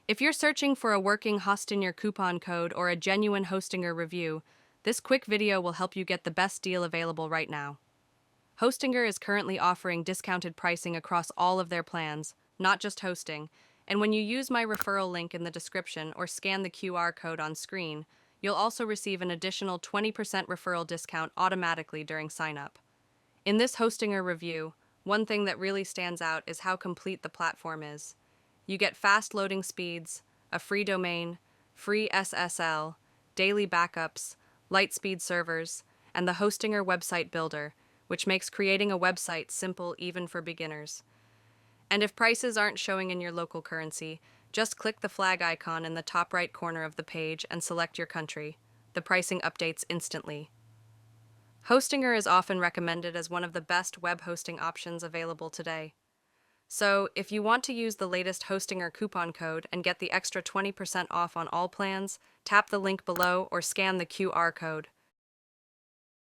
If you're searching for a working Hostinger coupon code or a genuine Hostinger review, this quick video will help you get the best deal available right now. Hostinger is currently offering discounted pricing across all of their plans, not just hosting, and when you use my referral link in the description or scan the QR code on screen, you'll also receive an additional 20% referral discount automatically during sign-up. In this Hostinger review, one thing that really stands out is how complete the platform is. You get fast loading speeds, a free domain, free SSL, daily backups, light-speed servers, and the Hostinger website builder, which makes creating a website simple even for beginners. And if prices aren't showing in your local currency, just click the flag icon in the top right corner of the page and select your country. The pricing updates instantly. Hostinger is often recommended as one of the best web hosting options available today. So, if you want to use the latest Hostinger coupon code and get the extra 20% off on all plans, tap the link below or scan the QR code.